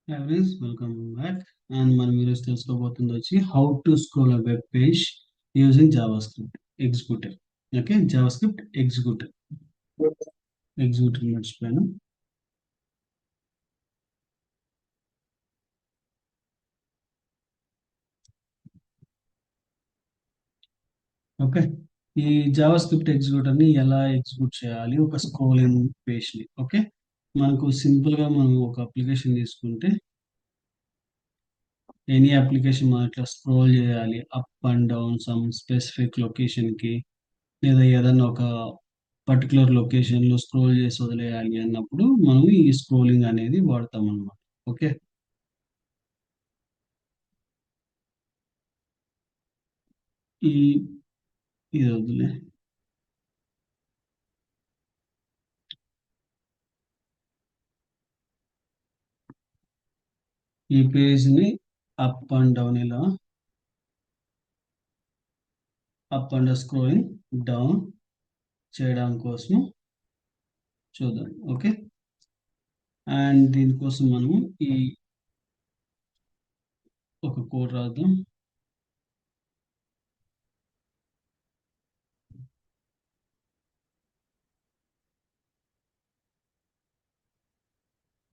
Everyone, welcome back. And మనం ఈరోజు తెలుసుకోబోతుంది వచ్చి how to scroll a web page using JavaScript executive. Okay, JavaScript executive మర్చిపోయాను. Okay, ఈ JavaScript executive ని ఎలా ఎగ్జిక్యూట్ చేయాలి ఒక స్క్రోలింగ్ పేజ్ ని. ఓకే, మనకు సింపుల్ గా మనం ఒక అప్లికేషన్ తీసుకుంటే ఎనీ అప్లికేషన్ మనం ఇట్లా స్క్రోల్ చేయాలి up and down some specific location కి, లేదా ఏదైనా ఒక పర్టికులర్ లొకేషన్ లో స్క్రోల్ చేసి వదిలేయాలి అన్నప్పుడు మనం ఈ స్క్రోలింగ్ అనేది వాడతాం అన్నమాట. ఓకే, ఈ ఇది వదిలే ఈ పేజ్ ని అప్ అండ్ డౌన్ ఇలా అప్ అండ్ స్క్రోలింగ్ డౌన్ చేయడం కోసం చూద్దాం. ఓకే, అండ్ దీనికోసం మనము ఈ ఒక కోడ్ రాద్దాం.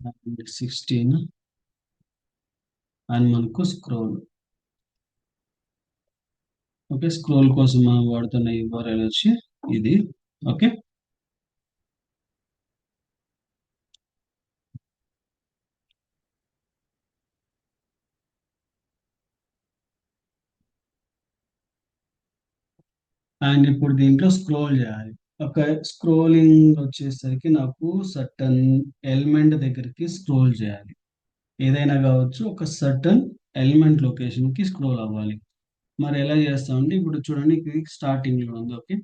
and 16 అండ్ మనకు స్క్రోల్. ఓకే, స్క్రోల్ కోసం మనం వాడుతున్న URL వచ్చి ఇది. ఓకే, అండ్ ఇప్పుడు దీంట్లో స్క్రోల్ చేయాలి. ఒక స్క్రోలింగ్ వచ్చేసరికి నాకు సర్టన్ ఎలిమెంట్ దగ్గరికి స్క్రోల్ చేయాలి. ఏదైనా కావచ్చు, ఒక సర్టన్ ఎలిమెంట్ లొకేషన్ కి స్క్రోల్ అవ్వాలి. మరి ఎలా చేస్తామంటే ఇప్పుడు చూడండి, ఇది స్టార్టింగ్ లో ఉంది. ఓకే,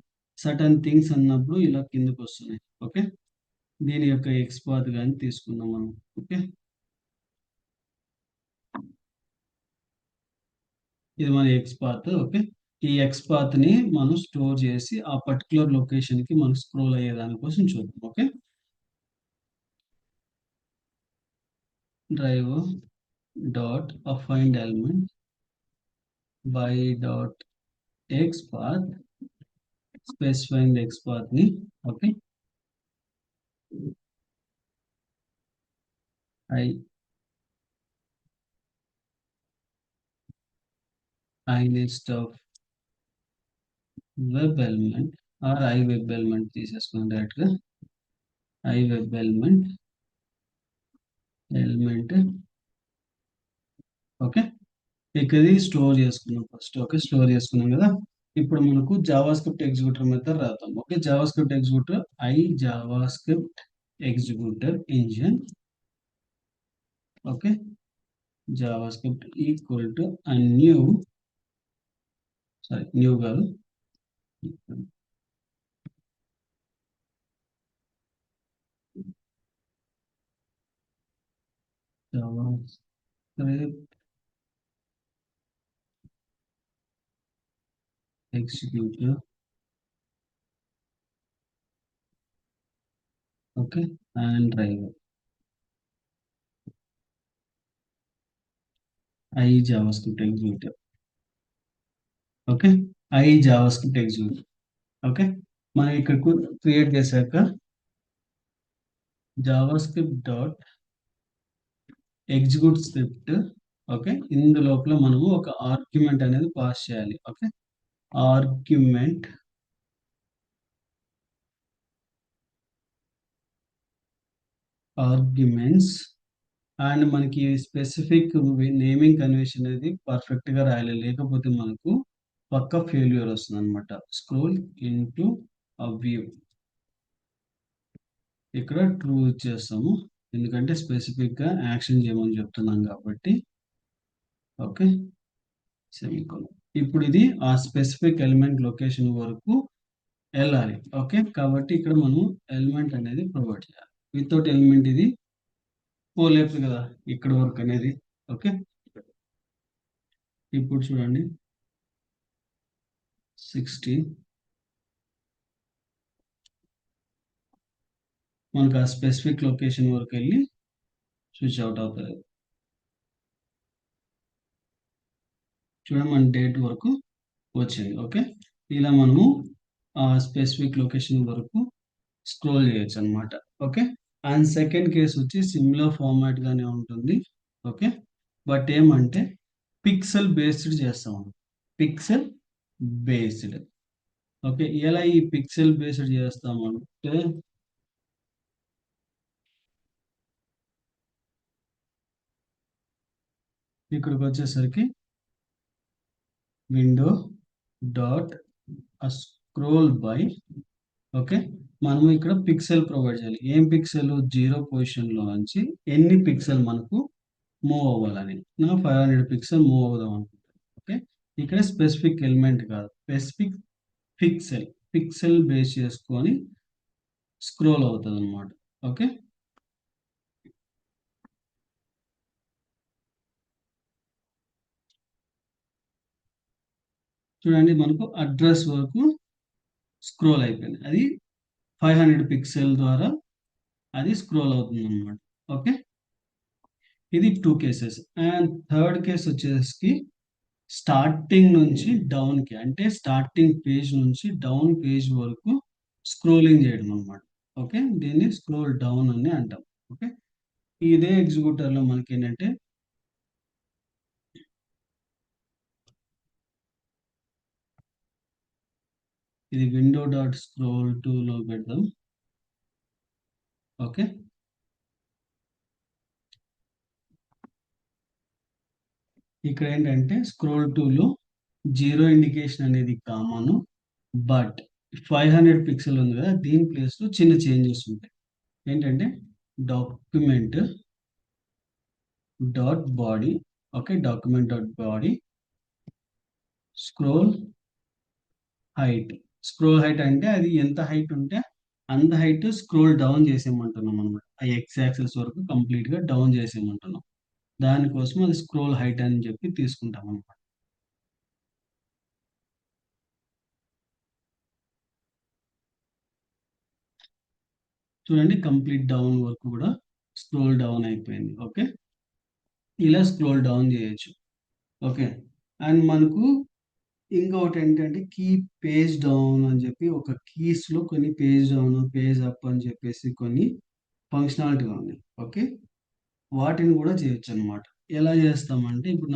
సర్టన్ థింగ్స్ అన్నప్పుడు ఇలా కిందకు వస్తున్నాయి. ఓకే, దీని యొక్క ఎక్స్పాత్ కానీ తీసుకుందాం మనం. ఓకే, ఇది మన ఎక్స్పాత్. ఓకే, ఈ ఎక్స్పాత్ ని మనం స్టోర్ చేసి ఆ పర్టికులర్ లొకేషన్ కి మనం స్క్రోల్ అయ్యే దానికోసం చూద్దాం. Okay, drive dot find element by dot xpath, specifying the xpath ని. Okay, i list of web element or I web element తీసేసుకున్నాం డైరెక్ట్ గా. I web element element. Okay, ఇక్కడ స్టోర్ చేసుకున్నాం ఫస్ట్. ఓకే, స్టోర్ చేసుకున్నాం కదా. ఇప్పుడు మనకు JavaScript executor method రాద్దాం. Okay, JavaScript executor JavaScript executor engine. Okay, JavaScript equal to new, sorry new కాదు, JavaScript executor. Okay, and driver JavaScript executor. Okay, JavaScript executor. Okay, మనం ఇక్కడ create చేశాక JavaScript dot execute script. Okay, ఇందులోపల మనము ఒక argument అనేది pass చేయాలి. Okay, argument arguments and మనకి స్పెసిఫిక్ నేమింగ్ కన్వెన్షన్ అనేది పర్ఫెక్ట్ గా రాయాలి, లేకపోతే మనకు పక్క ఫెయిల్యూర్ వస్తుంది అనమాట. స్క్రోల్ ఇంటూ అ వ్యూ, ఇక్కడ ట్రూ ఇచ్చేస్తాము ఎందుకంటే స్పెసిఫిక్ గా యాక్షన్ చేయమని చెప్తున్నాం కాబట్టి. Okay, semicolon. ఇప్పుడు ఇది ఆ స్పెసిఫిక్ ఎలిమెంట్ లొకేషన్ వరకు వెళ్ళాలి. ఓకే, కాబట్టి ఇక్కడ మనం ఎలిమెంట్ అనేది ప్రొవైడ్ చేయాలి. వితౌట్ ఎలిమెంట్ ఇది పోలేదు కదా ఇక్కడ వరకు అనేది. ఓకే, ఇప్పుడు చూడండి 60 మనకు ఆ స్పెసిఫిక్ లొకేషన్ వరకు వెళ్ళి స్విచ్ అవుట్ అవుతుంది. చూడండి మన డేట్ వరకు వచ్చింది. ఓకే, ఇలా మనము స్పెసిఫిక్ లొకేషన్ వరకు స్క్రోల్ చేయొచ్చు అనమాట. ఓకే, అండ్ సెకండ్ కేస్ వచ్చి సిమిలర్ ఫార్మాట్ గానే ఉంటుంది. ఓకే, బట్ ఏమంటే పిక్సెల్ బేస్డ్ చేస్తాం. Pixel based. ఓకే, ఎలా ఈ పిక్సెల్ బేస్డ్ చేస్తామంటే ఇక్కడికి వచ్చేసరికి window dot scroll by. Okay, మనము ఇక్కడ పిక్సెల్ ప్రొవైడ్ చేయాలి. ఏం పిక్సెల్? 0 పొజిషన్లో నుంచి ఎన్ని పిక్సెల్ మనకు మూవ్ అవ్వాలని. నా 500 పిక్సెల్ మూవ్ అవుదాం అనుకుంటాను. ఓకే, ఇక్కడ స్పెసిఫిక్ ఎలిమెంట్ కాదు, స్పెసిఫిక్ పిక్సెల్. పిక్సెల్ బేస్ చేసుకొని స్క్రోల్ అవుతుంది అనమాట. ఓకే, చూడండి మనకు అడ్రస్ వరకు స్క్రోల్ అయిపోయింది. అది 500 పిక్సెల్ ద్వారా అది స్క్రోల్ అవుతుంది అనమాట. ఓకే, ఇది 2 కేసెస్. అండ్ థర్డ్ కేస్ వచ్చేసి స్టార్టింగ్ నుంచి డౌన్ కి, అంటే స్టార్టింగ్ పేజ్ నుంచి డౌన్ పేజ్ వరకు స్క్రోలింగ్ చేయడం అనమాట. ఓకే, దీన్ని స్క్రోల్ డౌన్ అని అంటాం. ఓకే, ఇదే ఎగ్జిక్యూటర్ లో మనకి ఏంటంటే ఇది విండో డాట్ స్క్రోల్ టు లో పెడదాం. ఓకే, ఇక్కడ ఏంటంటే స్క్రోల్ టు లో 0 ఇండికేషన్ అనేది కామన్, బట్ 500 పిక్సెల్ ఉంది కదా, దీని ప్లేస్ లో చిన్న చేంజెస్ ఉంటాయి. ఏంటంటే document dot body. Okay, document dot body scroll height. Scroll height అంటే అది ఎంత హైట్ ఉంటే అంత హైట్ స్క్రోల్ డౌన్ చేసేయమంటున్నాం అనమాట. ఆ ఎక్స్ యాక్సిస్ వరకు కంప్లీట్ గా డౌన్ చేసేయమంటున్నాం. దానికోసం అది స్క్రోల్ హైట్ అని చెప్పి తీసుకుంటాం అనమాట. చూడండి కంప్లీట్ డౌన్ వరకు కూడా స్క్రోల్ డౌన్ అయిపోయింది. ఓకే, ఇలా స్క్రోల్ డౌన్ చేయొచ్చు. ఓకే, అండ్ మనకు ఇంకొకటి ఏంటంటే కీ పేజ్ డౌన్ అని చెప్పి ఒక కీస్ లో కొన్ని పేజ్ డౌన్ పేజ్ అప్ అని చెప్పేసి కొన్ని ఫంక్షనాలిటీ ఉంది. ఓకే, వాటిని కూడా చేయొచ్చు అనమాట. ఎలా చేస్తామంటే ఇప్పుడు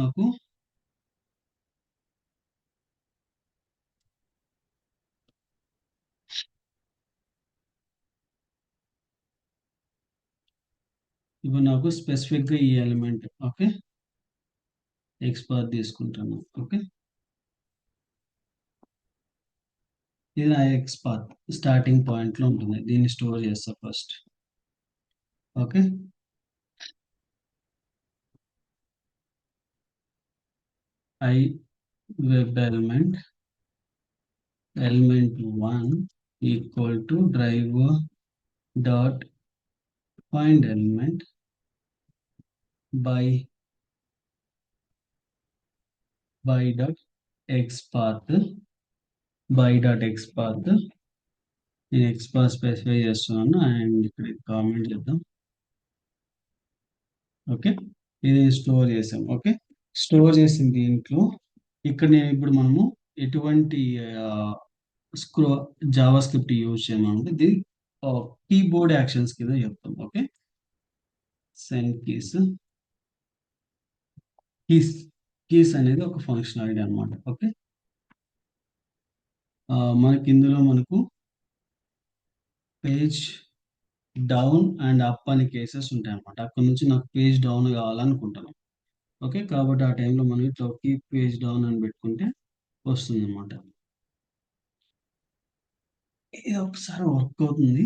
నాకు స్పెసిఫిక్ గా ఈ ఎలిమెంట్. ఓకే, ఎక్స్ బార్ తీసుకుంటాను. ఓకే, ఇది నా ఎక్స్ పాత్ స్టార్టింగ్ పాయింట్ లో ఉంటుంది. దీన్ని స్టోర్ చేస్తా first. Okay, I web element 1 equal to driver dot find element by dot X path నేను ఎక్స్ పాత్ స్పెసిఫై చేస్తున్నాను అండ్ ఇక్కడ కామెంట్ చేద్దాం. ఓకే, ఇది స్టోర్ చేసాం. ఓకే, స్టోర్ చేసిన దీంట్లో ఇక్కడ నేను ఇప్పుడు మనము ఎటువంటి స్క్రో జావా స్క్రిప్ట్ యూజ్ చేయమంటే ఇది కీబోర్డ్ యాక్షన్స్ కింద చెప్తాం. ఓకే, సెండ్ కీస్ కీస్ అనేది ఒక ఫంక్షనాలిటీ అనమాట. ఓకే, మనకి ఇందులో మనకు పేజ్ డౌన్ అండ్ అప్ అనే కేసెస్ ఉంటాయి అనమాట. అక్కడ నుంచి నాకు పేజ్ డౌన్ కావాలనుకుంటాను. ఓకే, కాబట్టి ఆ టైంలో మనం ఇట్లా కీప్ పేజ్ డౌన్ అని పెట్టుకుంటే వస్తుంది అనమాట. ఇది ఒకసారి వర్క్ అవుతుంది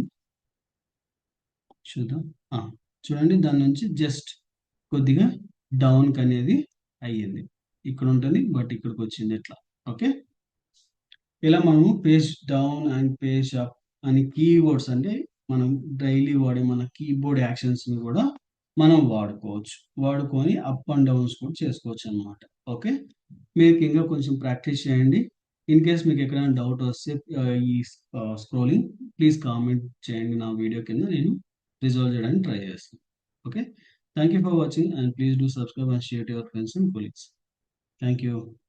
చూద్దాం. ఆ, చూడండి దాని నుంచి జస్ట్ కొద్దిగా డౌన్ అనేది అయ్యింది. ఇక్కడ ఉంటుంది బట్ ఇక్కడికి వచ్చింది ఎట్లా. ఓకే, ఇలా మనము page down and page up అని కీవర్డ్స్ అంటే మనం డైలీ వాడే మన కీబోర్డ్ యాక్షన్స్ ని కూడా మనం వాడుకోవచ్చు. వాడుకొని అప్ అండ్ డౌన్స్ కూడా చేసుకోవచ్చు అనమాట. ఓకే, మీకు ఇంకా కొంచెం ప్రాక్టీస్ చేయండి. ఇన్ కేస్ మీకు ఎక్కడైనా డౌట్ వస్తే ఈ స్క్రోలింగ్ ప్లీజ్ కామెంట్ చేయండి నా వీడియో కింద, నేను రిజాల్వ్ చేయడానికి ట్రై చేస్తాను. Okay, thank you for watching and please do subscribe and share to your friends and colleagues. Thank you.